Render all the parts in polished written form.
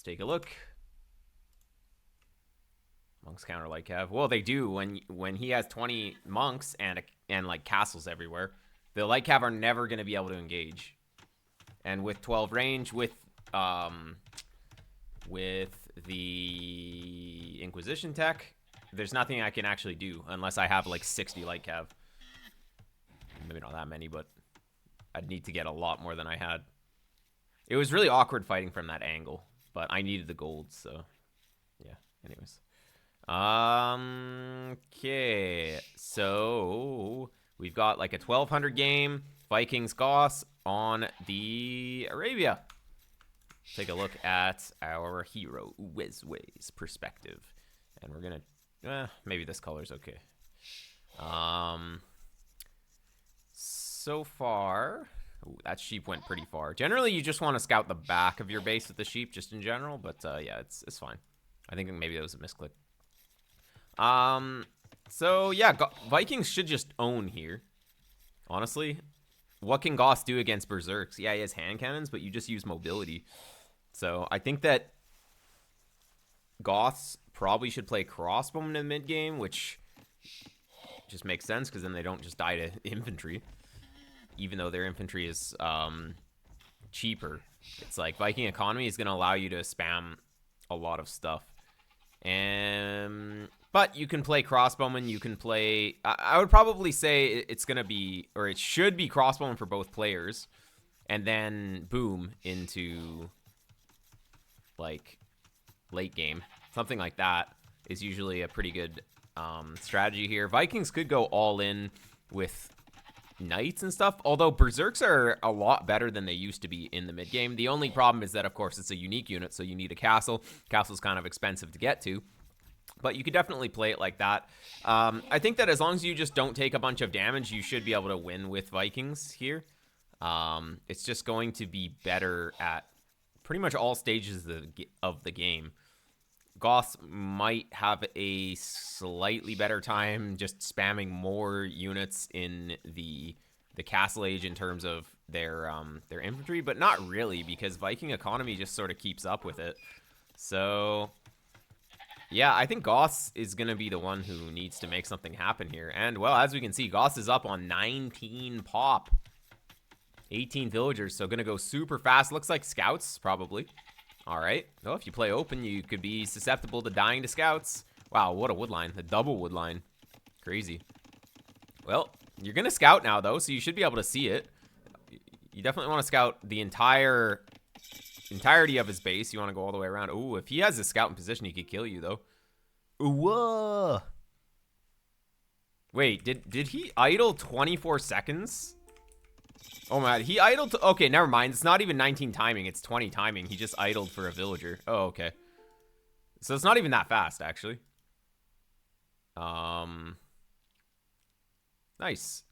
Let's take a look. Monks counter light cav. Well, they do when he has 20 monks and like castles everywhere. The light cav are never going to be able to engage. And with 12 range, with the Inquisition tech, there's nothing I can actually do unless I have like 60 light cav. Maybe not that many, but I'd need to get a lot more than I had. It was really awkward fighting from that angle, but I needed the gold, so yeah. Anyways. Okay, so we've got like a 1200 game, Vikings Goss on the Arabia. Take a look at our hero Wezway's perspective, and we're gonna maybe this color's okay. So far, ooh, that sheep went pretty far. Generally, you just want to scout the back of your base with the sheep, just in general, but yeah, it's fine. I think maybe that was a misclick. So yeah, Vikings should just own here. Honestly, what can Goss do against Berserks? Yeah, he has hand cannons, but you just use mobility. So I think that Goths probably should play crossbowmen in the mid game, which just makes sense because then they don't just die to infantry, even though their infantry is cheaper. It's like Viking economy is going to allow you to spam a lot of stuff. But you can play crossbowman, you can play... I would probably say it's going to be, or it should be crossbowman for both players. And then, boom, into, like, late game. Something like that is usually a pretty good strategy here. Vikings could go all in with knights and stuff, although Berserks are a lot better than they used to be in the mid game. The only problem is that, of course, it's a unique unit, so you need a castle. Castle's kind of expensive to get to. But you could definitely play it like that. I think that as long as you just don't take a bunch of damage, you should be able to win with Vikings here. It's just going to be better at pretty much all stages of the game. Goths might have a slightly better time just spamming more units in the castle age in terms of their infantry, but not really, because Viking economy just sort of keeps up with it. So... yeah, I think Goss is going to be the one who needs to make something happen here. And, well, as we can see, Goss is up on 19 pop. 18 villagers, so going to go super fast. Looks like scouts, probably. All right. Well, if you play open, you could be susceptible to dying to scouts. Wow, what a wood line. A double wood line. Crazy. Well, you're going to scout now, though, so you should be able to see it. You definitely want to scout the entirety of his base. You want to go all the way around. Ooh, if he has a scout in position, he could kill you, though. Ooh, whoa. Wait, did he idle 24 seconds? Oh my god, he idled okay, never mind. It's not even 19 timing, it's 20 timing. He just idled for a villager. Oh, okay. So it's not even that fast, actually. Nice.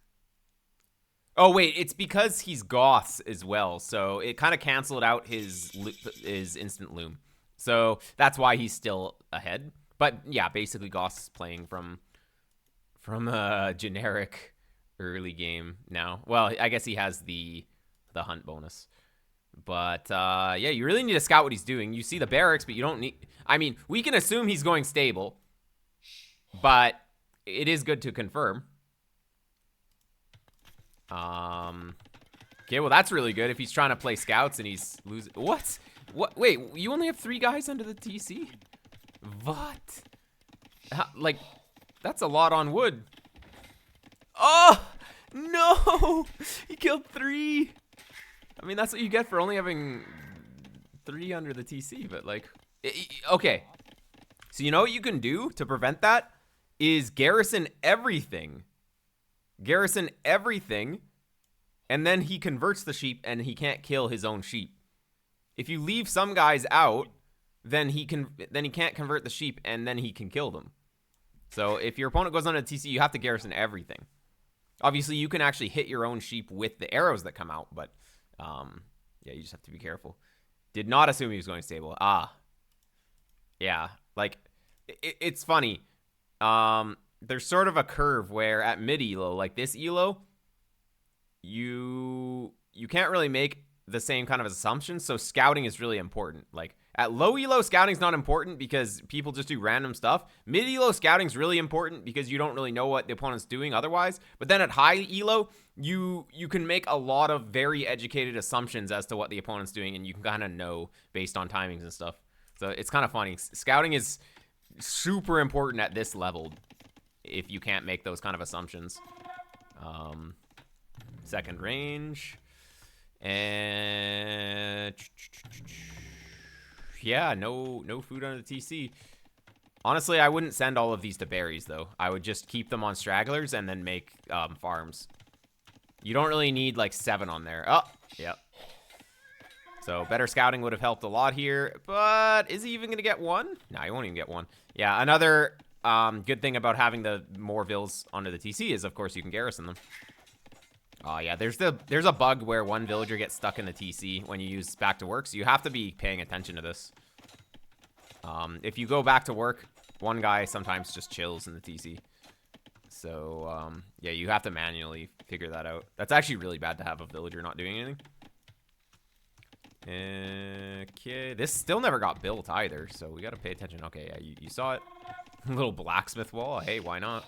Oh, wait, it's because he's Goths as well, so it kind of canceled out his instant loom. So that's why he's still ahead. But yeah, basically Goths playing from a generic early game now. Well, I guess he has the hunt bonus. But yeah, you really need to scout what he's doing. You see the barracks, but you don't need... I mean, we can assume he's going stable, but it is good to confirm. Okay, well, that's really good if he's trying to play scouts and he's losing. What? Wait, you only have 3 guys under the TC? What? Like, that's a lot on wood. Oh, no! He killed 3. I mean, that's what you get for only having 3 under the TC, but like, okay. So you know what you can do to prevent that? Is garrison everything. Garrison everything, and then he converts the sheep and he can't kill his own sheep. If you leave some guys out, then he can't convert the sheep and then he can kill them. So if your opponent goes on a TC, you have to garrison everything. Obviously, you can actually hit your own sheep with the arrows that come out, but yeah, you just have to be careful. Did not assume he was going stable. Yeah, like it's funny. There's sort of a curve where at mid elo, like this elo, you can't really make the same kind of assumptions. So scouting is really important. Like At low elo, scouting's not important because people just do random stuff. Mid elo, scouting's really important because you don't really know what the opponent's doing otherwise. But then at high elo, you can make a lot of very educated assumptions as to what the opponent's doing, and you can kind of know based on timings and stuff. So it's kind of funny. Scouting is super important at this level if you can't make those kind of assumptions. Second range. And yeah, no food under the TC. Honestly, I wouldn't send all of these to berries, though. I would just keep them on stragglers and then make farms. You don't really need, like, 7 on there. Oh, yep. So, better scouting would have helped a lot here. But is he even going to get 1? No, he won't even get 1. Yeah, another good thing about having the more vills under the TC is, of course, you can garrison them. Oh, yeah, there's a bug where one villager gets stuck in the TC when you use back to work, so you have to be paying attention to this. If you go back to work, one guy sometimes just chills in the TC. So, yeah, you have to manually figure that out. That's actually really bad to have a villager not doing anything. Okay, this still never got built either, so we gotta pay attention. Okay, yeah, you saw it. Little blacksmith wall. Hey, why not?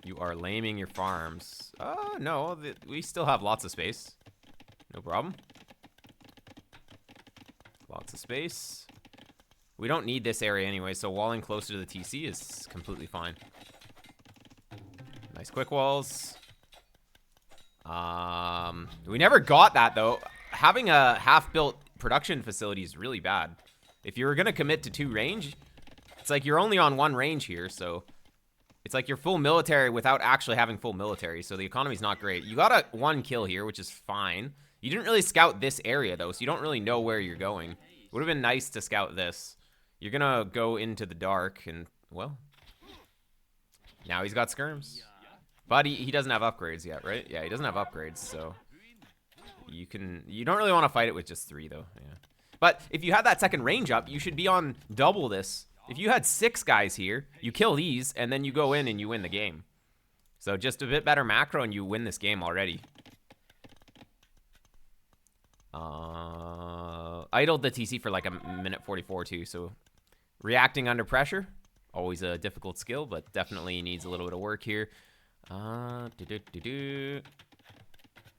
You are laming your farms. Oh, no, we still have lots of space. No problem. Lots of space. We don't need this area anyway, so walling closer to the TC is completely fine. Nice quick walls. We never got that, though. Having a half-built production facility is really bad. If you were going to commit to 2 range, it's like you're only on 1 range here, so... It's like you're full military without actually having full military, so the economy's not great. You got a 1 kill here, which is fine. You didn't really scout this area, though, so you don't really know where you're going. Would have been nice to scout this. You're gonna go into the dark, and, well... Now he's got skirms. But he doesn't have upgrades yet, right? Yeah, he doesn't have upgrades, so... You don't really want to fight it with just 3, though. Yeah. But if you had that second range up, you should be on double this. If you had 6 guys here, you kill these, and then you go in and you win the game. So just a bit better macro, and you win this game already. Idled the TC for like a minute 44 too, so reacting under pressure, always a difficult skill, but definitely needs a little bit of work here.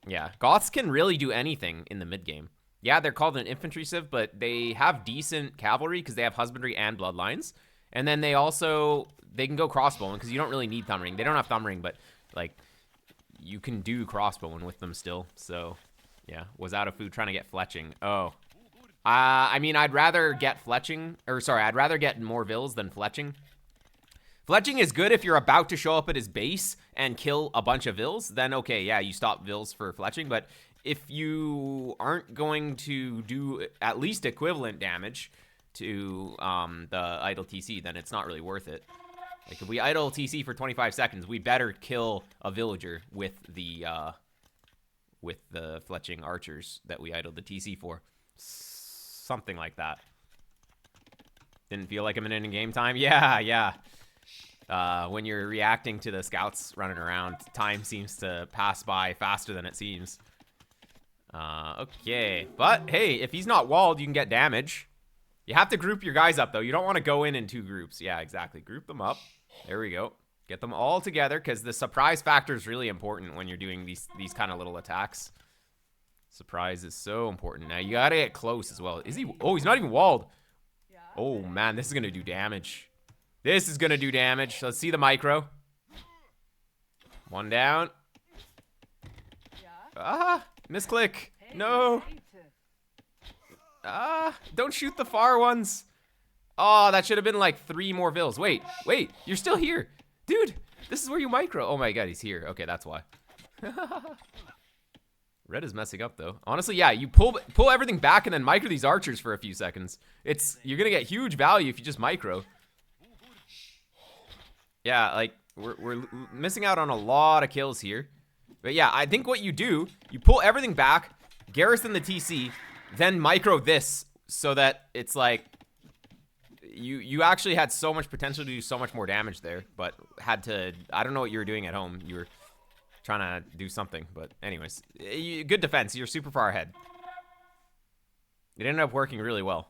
Yeah, Goths can really do anything in the mid game. Yeah, they're called an infantry civ, but they have decent cavalry because they have husbandry and bloodlines. And then they can go crossbowing because you don't really need thumb ring. They don't have thumb ring, but like you can do crossbowing with them still. So yeah, was out of food trying to get fletching. Oh, I mean, I'd rather get fletching, or sorry, I'd rather get more vills than fletching. Fletching is good if you're about to show up at his base and kill a bunch of vills. Then okay, yeah, you stop vills for fletching, but if you aren't going to do at least equivalent damage to the idle TC, then it's not really worth it. Like, if we idle TC for 25 seconds, we better kill a villager with the fletching archers that we idled the TC for. Something like that. Didn't feel like a minute in game time? Yeah. When you're reacting to the scouts running around, time seems to pass by faster than it seems. Okay, but hey, if he's not walled, you can get damage. You have to group your guys up, though. You don't want to go in 2 groups. Yeah, exactly. Group them up. There we go. Get them all together, because the surprise factor is really important when you're doing these kind of little attacks. Surprise is so important. Now, you gotta get close as well. Is he? Oh, he's not even walled. Oh, man, this is gonna do damage. This is gonna do damage. Let's see the micro. 1 down. Ah! Misclick. No. Don't shoot the far ones. Oh, that should have been like 3 more vills. Wait, you're still here. Dude, this is where you micro. Oh my god, he's here. Okay, that's why. Red is messing up though. Honestly, yeah, you pull everything back and then micro these archers for a few seconds. You're gonna get huge value if you just micro. Yeah, like we're missing out on a lot of kills here. But yeah, I think what you do, you pull everything back, garrison the TC, then micro this so that it's like you actually had so much potential to do so much more damage there, but had to, I don't know what you were doing at home. You were trying to do something, but anyways, good defense. You're super far ahead. It ended up working really well.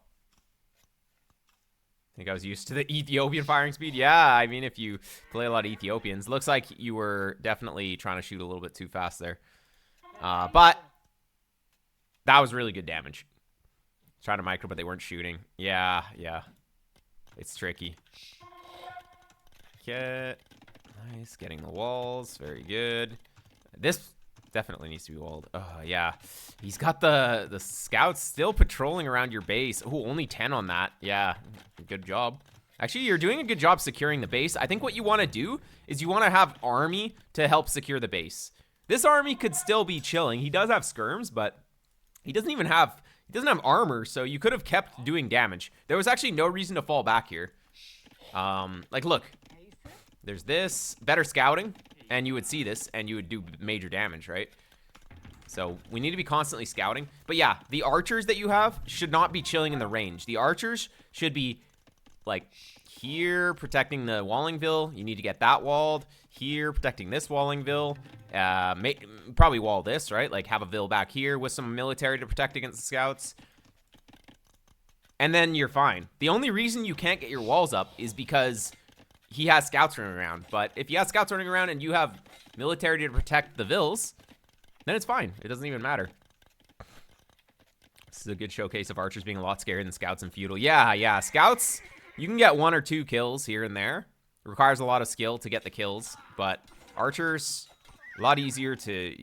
I think I was used to the Ethiopian firing speed. Yeah, I mean, if you play a lot of Ethiopians, looks like you were definitely trying to shoot a little bit too fast there. But that was really good damage. Trying to micro, but they weren't shooting. Yeah. It's tricky. Okay. Nice. Getting the walls. Very good. This definitely needs to be walled. Oh, yeah. He's got the scouts still patrolling around your base. Oh, only 10 on that. Yeah. Good job. Actually, you're doing a good job securing the base. I think what you want to do is you want to have army to help secure the base. This army could still be chilling. He does have skirms, but he doesn't have armor, so you could have kept doing damage. There was actually no reason to fall back here. Like, look. There's this. Better scouting, and you would see this, and you would do major damage, right? So we need to be constantly scouting. But yeah, the archers that you have should not be chilling in the range. The archers should be, like, here protecting the Wallingville. You need to get that walled. Here protecting this Wallingville. Probably wall this, right? Like, have a ville back here with some military to protect against the scouts. And then you're fine. The only reason you can't get your walls up is because he has scouts running around. But if you have scouts running around and you have military to protect the vills, then it's fine. It doesn't even matter. This is a good showcase of archers being a lot scarier than scouts in feudal. Yeah. Scouts, you can get 1 or 2 kills here and there. It requires a lot of skill to get the kills. But archers, a lot easier to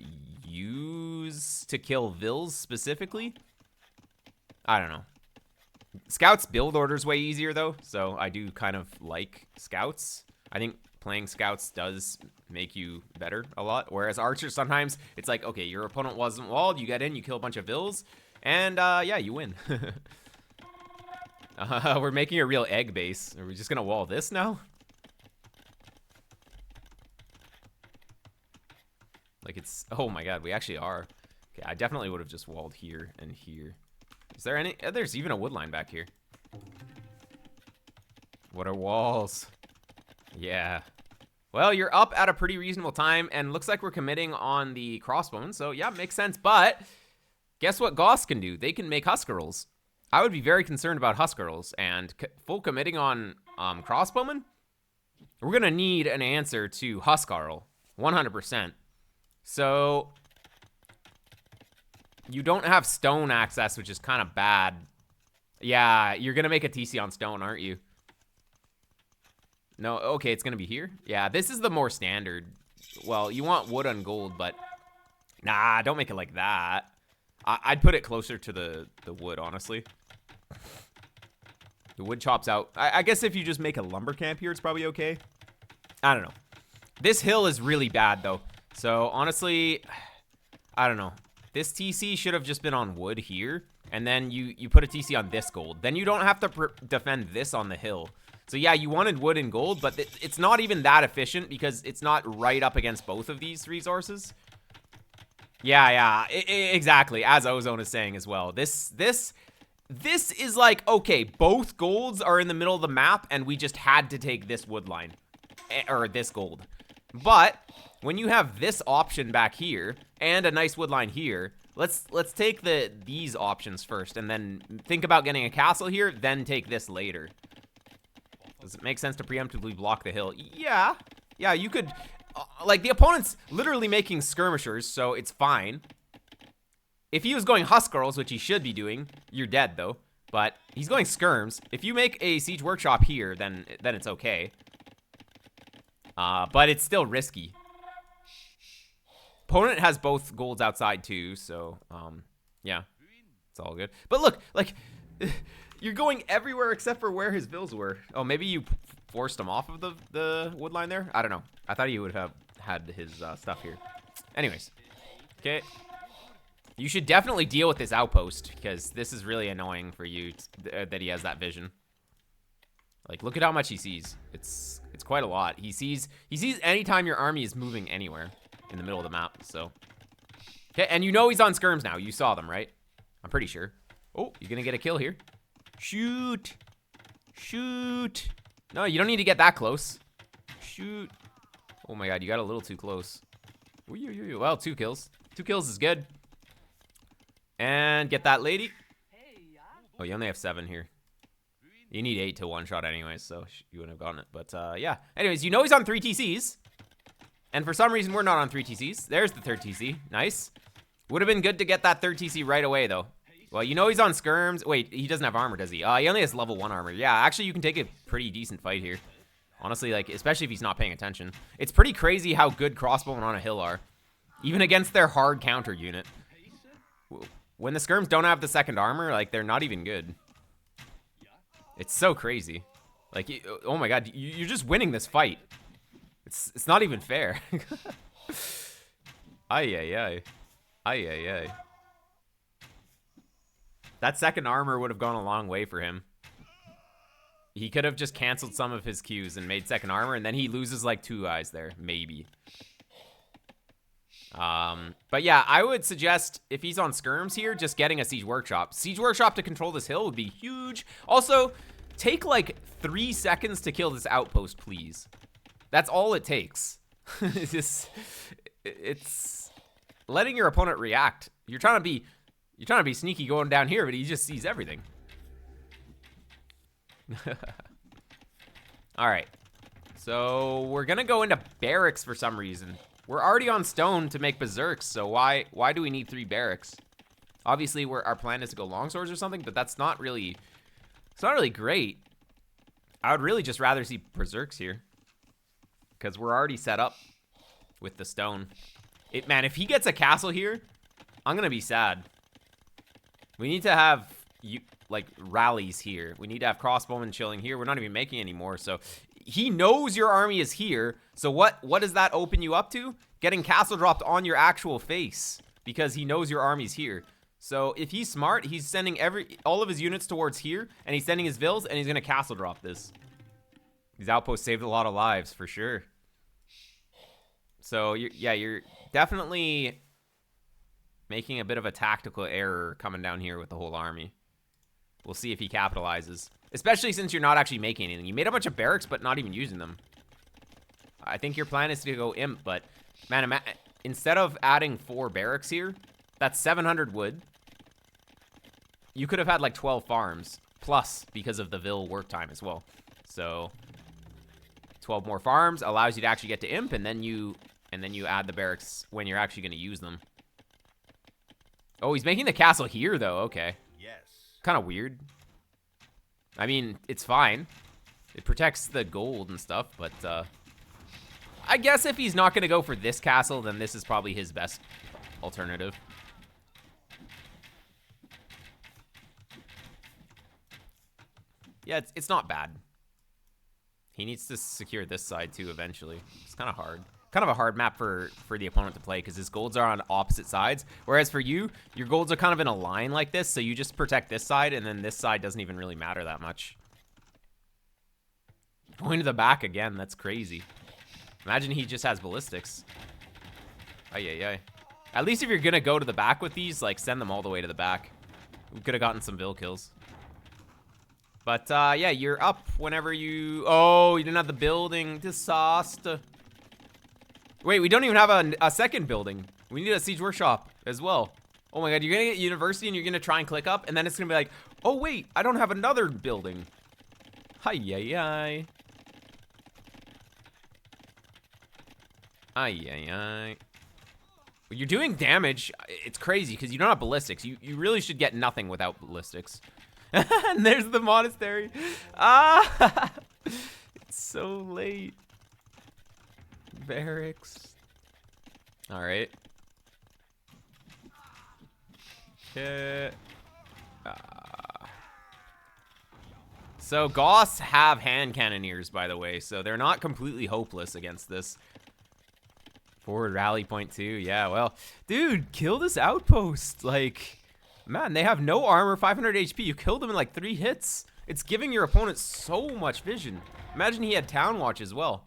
use to kill vills specifically. I don't know. Scouts build orders way easier, though, so I do kind of like scouts. I think playing scouts does make you better a lot, whereas archers, sometimes it's like, okay, your opponent wasn't walled, you get in, you kill a bunch of vills, and yeah, you win. We're making a real egg base. Are we just gonna wall this now? Like, it's, oh my god, we actually are. Okay, I definitely would have just walled here and here. Is there any? There's even a wood line back here. What are walls? Yeah. Well, you're up at a pretty reasonable time, and looks like we're committing on the crossbowmen, so yeah, makes sense. But guess what Goss can do? They can make Huskarls. I would be very concerned about Huskarls, and full committing on crossbowmen? We're going to need an answer to Huskarl, 100%. So you don't have stone access, which is kind of bad. Yeah, you're going to make a TC on stone, aren't you? No, okay, it's going to be here. Yeah, this is the more standard. Well, you want wood on gold, but nah, don't make it like that. I'd put it closer to the wood, honestly. The wood chops out. I guess if you just make a lumber camp here, it's probably okay. I don't know. This hill is really bad, though. So, honestly, I don't know. This TC should have just been on wood here, and then you put a TC on this gold. Then you don't have to defend this on the hill. So yeah, you wanted wood and gold, but it's not even that efficient because it's not right up against both of these resources. Yeah, exactly, as Ozone is saying as well. This is like, okay, both golds are in the middle of the map, and we just had to take this wood line, or this gold. But when you have this option back here and a nice wood line here, let's take these options first, and then think about getting a castle here, then take this later. Does it make sense to preemptively block the hill? Yeah, you could, like, the opponent's literally making skirmishers, so it's fine. If he was going Huskarls, which he should be doing, you're dead, though. But he's going skirms. If you make a siege workshop here, then it's okay. But it's still risky. Opponent has both golds outside, too, so, yeah. It's all good. But look, like, you're going everywhere except for where his vills were. Oh, maybe you forced him off of the wood line there? I don't know. I thought he would have had his stuff here. Anyways. Okay. You should definitely deal with this outpost, because this is really annoying for you that he has that vision. Like, look at how much he sees. It's quite a lot. He sees anytime your army is moving anywhere in the middle of the map, so. Okay, and you know he's on skirms now. You saw them, right? I'm pretty sure. Oh, you're gonna get a kill here. Shoot. Shoot. No, you don't need to get that close. Shoot. Oh my god, you got a little too close. Well, 2 kills. 2 kills is good. And get that lady. Oh, you only have 7 here. You need 8 to one-shot anyways, so you wouldn't have gotten it. But, yeah. Anyways, you know he's on 3 TCs. And for some reason, we're not on 3 TCs. There's the 3rd TC. Nice. Would have been good to get that 3rd TC right away, though. Well, you know he's on skirms. Wait, he doesn't have armor, does he? He only has level 1 armor. Yeah, actually, you can take a pretty decent fight here. Honestly, like, especially if he's not paying attention. It's pretty crazy how good crossbowmen on a hill are. Even against their hard counter unit. When the skirms don't have the 2nd armor, like, they're not even good. It's so crazy. Like, oh my god, you're just winning this fight. It's not even fair. Ay, ay, ay. Ay, ay, ay. That 2nd armor would have gone a long way for him. He could have just canceled some of his Qs and made 2nd armor, and then he loses like 2 eyes there, maybe. But yeah, I would suggest if he's on skirms here, just getting a Siege Workshop. Siege Workshop to control this hill would be huge. Also, take like 3 seconds to kill this outpost, please. That's all it takes. It's letting your opponent react. You're trying to be sneaky going down here, but he just sees everything. All right. So we're gonna go into barracks for some reason. We're already on stone to make berserks, so why do we need 3 barracks? Obviously, our plan is to go longswords or something, but it's not really great. I would really just rather see berserks here, because we're already set up with the stone. Man, if he gets a castle here, I'm gonna be sad. We need to have like rallies here. We need to have crossbowmen chilling here. We're not even making any more, so he knows your army is here. So what does that open you up to? Getting castle dropped on your actual face, because he knows your army's here. So if he's smart, he's sending all of his units towards here, and he's sending his vills, and he's gonna castle drop this. These outposts saved a lot of lives for sure. So you're definitely making a bit of a tactical error coming down here with the whole army. We'll see if he capitalizes. Especially since you're not actually making anything. You made a bunch of barracks, but not even using them. I think your plan is to go imp, but man, instead of adding 4 barracks here, that's 700 wood. You could have had like 12 farms, plus because of the Vill work time as well. So 12 more farms allows you to actually get to imp, and then you add the barracks when you're actually going to use them. Oh, he's making the castle here though. Okay. Yes. Kind of weird. I mean, it's fine. It protects the gold and stuff, but I guess if he's not going to go for this castle, then this is probably his best alternative. Yeah, it's not bad. He needs to secure this side too eventually. It's kind of hard. Kind of a hard map for the opponent to play, because his golds are on opposite sides. Whereas for you, your golds are kind of in a line like this, so you just protect this side, and then this side doesn't even really matter that much. Going to the back again, that's crazy. Imagine he just has ballistics. Ay, ay, ay. At least if you're going to go to the back with these, like, send them all the way to the back. We could have gotten some Vill kills. But, yeah, you're up whenever you... Oh, you didn't have the building. Disaster. Wait, we don't even have a second building. We need a Siege Workshop as well. Oh my god, you're gonna get university and you're gonna try and click up, and then it's gonna be like, oh wait, I don't have another building. Hi, yi, yi. Ay, yi, yi. You're doing damage. It's crazy, because you don't have ballistics. You really should get nothing without ballistics. And there's the monastery. Ah! It's so late. Barracks. All right. Okay. So Goths have hand cannoneers, by the way, so they're not completely hopeless against this. Forward rally point 2. Yeah, well, dude, kill this outpost. Like, man, they have no armor, 500 HP. You killed them in like 3 hits. It's giving your opponent so much vision. Imagine he had Town Watch as well.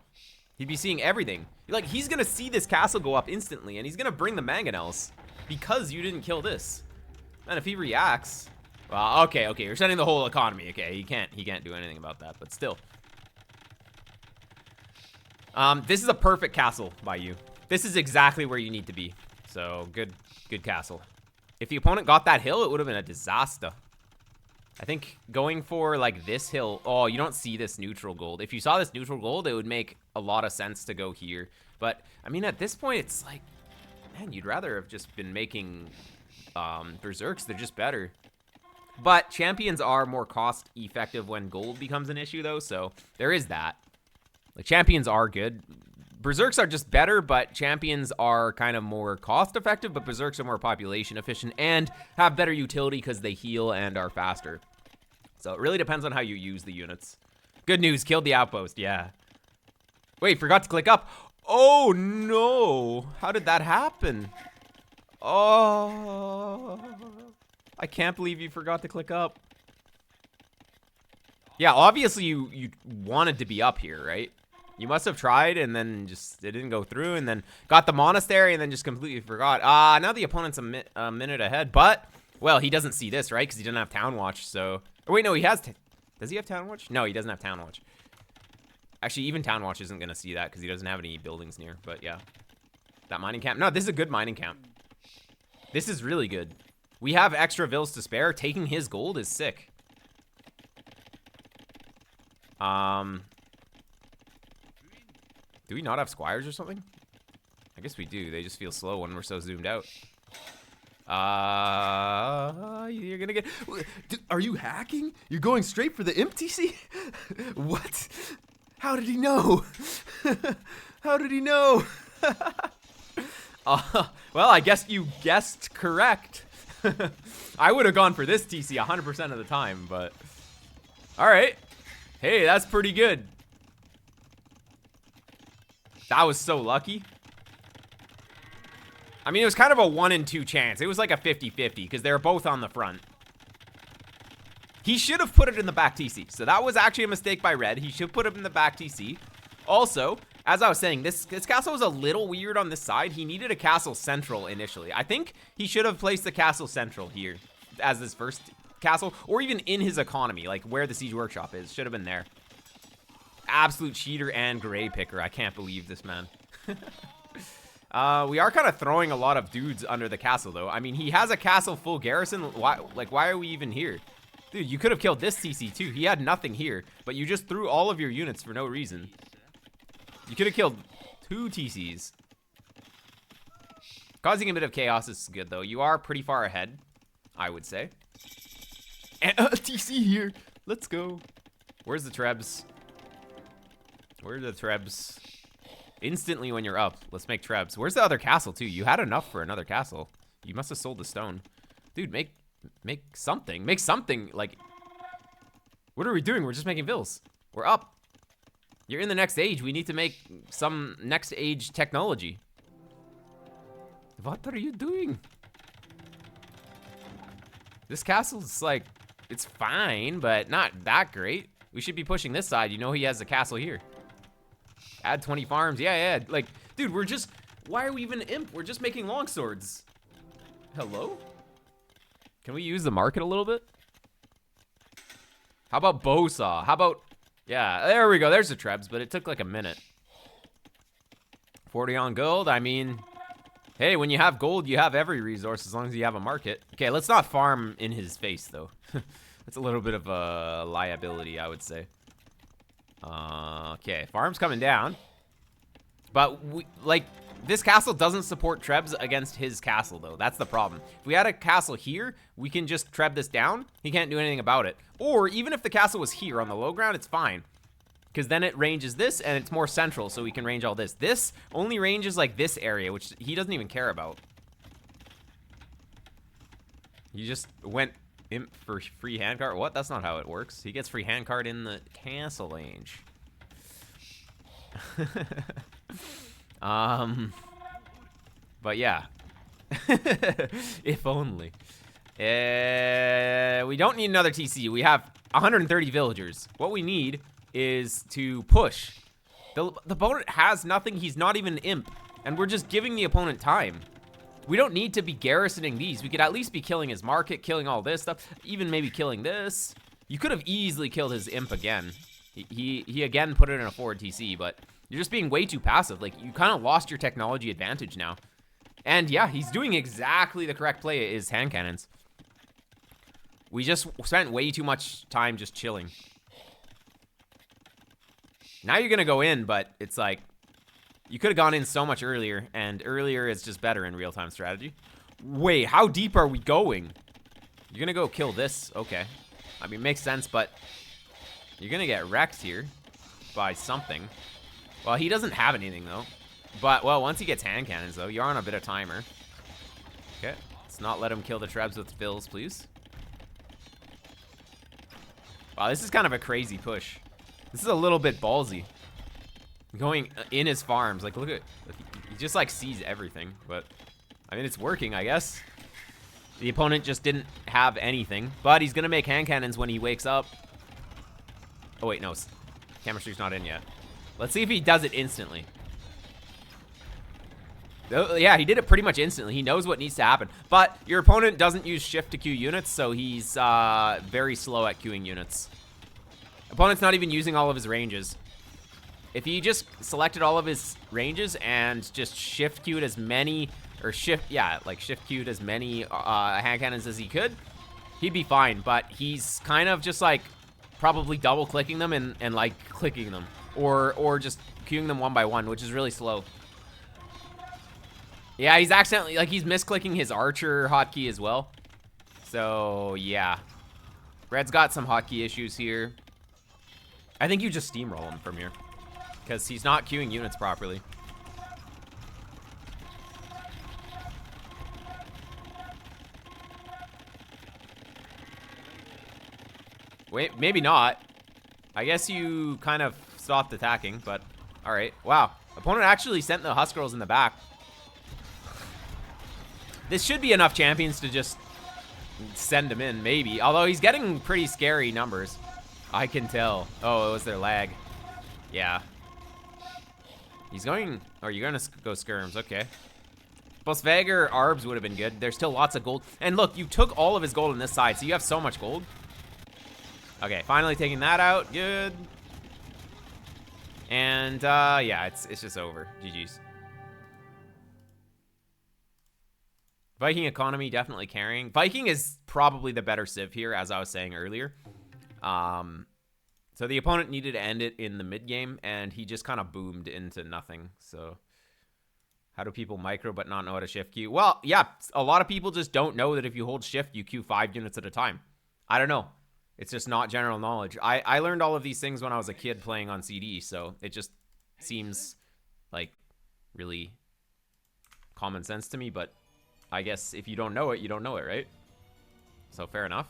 He'd be seeing everything. Like, he's gonna see this castle go up instantly, and he's gonna bring the mangonels because you didn't kill this. And if he reacts, well, okay, you're setting the whole economy. Okay, he can't do anything about that, but still. This is a perfect castle by you. This is exactly where you need to be. So good castle. If the opponent got that hill, it would have been a disaster. I think going for like this hill. Oh, you don't see this neutral gold. If you saw this neutral gold, it would make a lot of sense to go here. But I mean, at this point, it's like, man, you'd rather have just been making berserks. They're just better. But champions are more cost effective when gold becomes an issue, though. So there is that. Like, champions are good. Berserks are just better, but champions are kind of more cost-effective, but Berserks are more population-efficient and have better utility because they heal and are faster. So it really depends on how you use the units. Good news, killed the outpost, yeah. Wait, forgot to click up. Oh, no. How did that happen? Oh. I can't believe you forgot to click up. Yeah, obviously you wanted to be up here, right? You must have tried and then just, it didn't go through, and then got the monastery and then just completely forgot. Now the opponent's a minute ahead, but, well, he doesn't see this, right? Because he didn't have Town Watch, so. Oh, wait, no, he has, does he have Town Watch? No, he doesn't have Town Watch. Actually, even Town Watch isn't going to see that because he doesn't have any buildings near, but yeah. That mining camp. No, this is a good mining camp. This is really good. We have extra vills to spare. Taking his gold is sick. Do we not have squires or something? I guess we do. They just feel slow when we're so zoomed out. You're gonna get... Are you hacking? You're going straight for the imp TC? What? How did he know? How did he know? Well, I guess you guessed correct. I would have gone for this TC 100% of the time, but... Alright. Hey, that's pretty good. That was so lucky. I mean, it was kind of a 1 in 2 chance. It was like a 50-50 because they were both on the front. He should have put it in the back TC. So that was actually a mistake by Red. He should put it in the back TC. Also, as I was saying, this castle was a little weird on this side. He needed a castle central initially. I think he should have placed the castle central here as his first castle, or even in his economy, like where the siege workshop is. Should have been there. Absolute cheater and gray picker. I can't believe this, man. We are kind of throwing a lot of dudes under the castle, though. I mean, he has a castle full garrison. Why are we even here? Dude, you could have killed this TC, too. He had nothing here, but you just threw all of your units for no reason. You could have killed 2 TCs. Causing a bit of chaos is good, though. You are pretty far ahead, I would say. And TC here. Let's go. Where's the Trebs? Where are the Trebs? Instantly when you're up. Let's make Trebs. Where's the other castle, too? You had enough for another castle. You must have sold the stone. Dude, make something. Make something. Like, what are we doing? We're just making vills. We're up. You're in the next age. We need to make some next age technology. What are you doing? This castle's like, it's fine, but not that great. We should be pushing this side. You know he has a castle here. Add 20 farms. Yeah. Like, dude, we're just... Why are we even imp? We're just making longswords. Hello? Can we use the market a little bit? How about bow saw? How about... Yeah, there we go. There's the Trebs, but it took like a minute. 40 on gold. I mean... Hey, when you have gold, you have every resource as long as you have a market. Okay, let's not farm in his face, though. That's a little bit of a liability, I would say. Okay, farm's coming down. But, this castle doesn't support Trebs against his castle, though. That's the problem. If we had a castle here, we can just Treb this down. He can't do anything about it. Or, even if the castle was here on the low ground, it's fine. Because then it ranges this, and it's more central, so we can range all this. This only ranges, like, this area, which he doesn't even care about. He just went imp for free handcart. What? That's not how it works. He gets free handcart in the castle range. But yeah. If only. We don't need another TC. We have 130 villagers. What we need is to push. The opponent has nothing. He's not even an imp. And we're just giving the opponent time. We don't need to be garrisoning these. We could at least be killing his market, killing all this stuff, even maybe killing this. You could have easily killed his imp again. He again put it in a forward TC, but you're just being way too passive. Like, you kind of lost your technology advantage now. And yeah, he's doing exactly the correct play, is hand cannons. We just spent way too much time just chilling. Now you're gonna go in, but it's like, you could have gone in so much earlier, and earlier is just better in real-time strategy. Wait, how deep are we going? You're gonna go kill this? Okay. I mean, makes sense, but you're gonna get wrecked here by something. Well, he doesn't have anything, though. But, well, once he gets hand cannons, though, you're on a bit of timer. Okay. Let's not let him kill the Trebs with fills, please. Wow, this is kind of a crazy push. This is a little bit ballsy. Going in his farms. Like, look at... He just, like, sees everything. But, I mean, it's working, I guess. The opponent just didn't have anything. But he's going to make hand cannons when he wakes up. Oh, wait, no. Chemistry's not in yet. Let's see if he does it instantly. Oh, yeah, he did it pretty much instantly. He knows what needs to happen. But your opponent doesn't use shift to queue units, so he's very slow at queuing units. Opponent's not even using all of his ranges. If he just selected all of his ranges and just shift queued as many, or shift queued as many hand cannons as he could, he'd be fine. But he's kind of just like probably double clicking them and like clicking them, or just queuing them one by one, which is really slow. Yeah, he's accidentally, like, he's misclicking his archer hotkey as well. So, yeah. Red's got some hotkey issues here. I think you just steamroll him from here, because he's not queuing units properly. Wait, maybe not. I guess you kind of stopped attacking, but alright. Wow. Opponent actually sent the Husk Girls in the back. This should be enough champions to just send him in, maybe. Although he's getting pretty scary numbers. I can tell. Oh, it was their lag. Yeah. He's going... Oh, you're going to go skirms. Okay. Bosvager Arbs would have been good. There's still lots of gold. And look, you took all of his gold on this side, so you have so much gold. Okay, finally taking that out. Good. And, yeah, it's just over. GG's. Viking economy definitely carrying. Viking is probably the better civ here, as I was saying earlier. So the opponent needed to end it in the mid game, and he just kind of boomed into nothing. So how do people micro but not know how to shift queue? Well, yeah, a lot of people just don't know that if you hold shift, you queue 5 units at a time. I don't know. It's just not general knowledge. I learned all of these things when I was a kid playing on CD, so it just seems like really common sense to me, but I guess if you don't know it, you don't know it, right? So fair enough.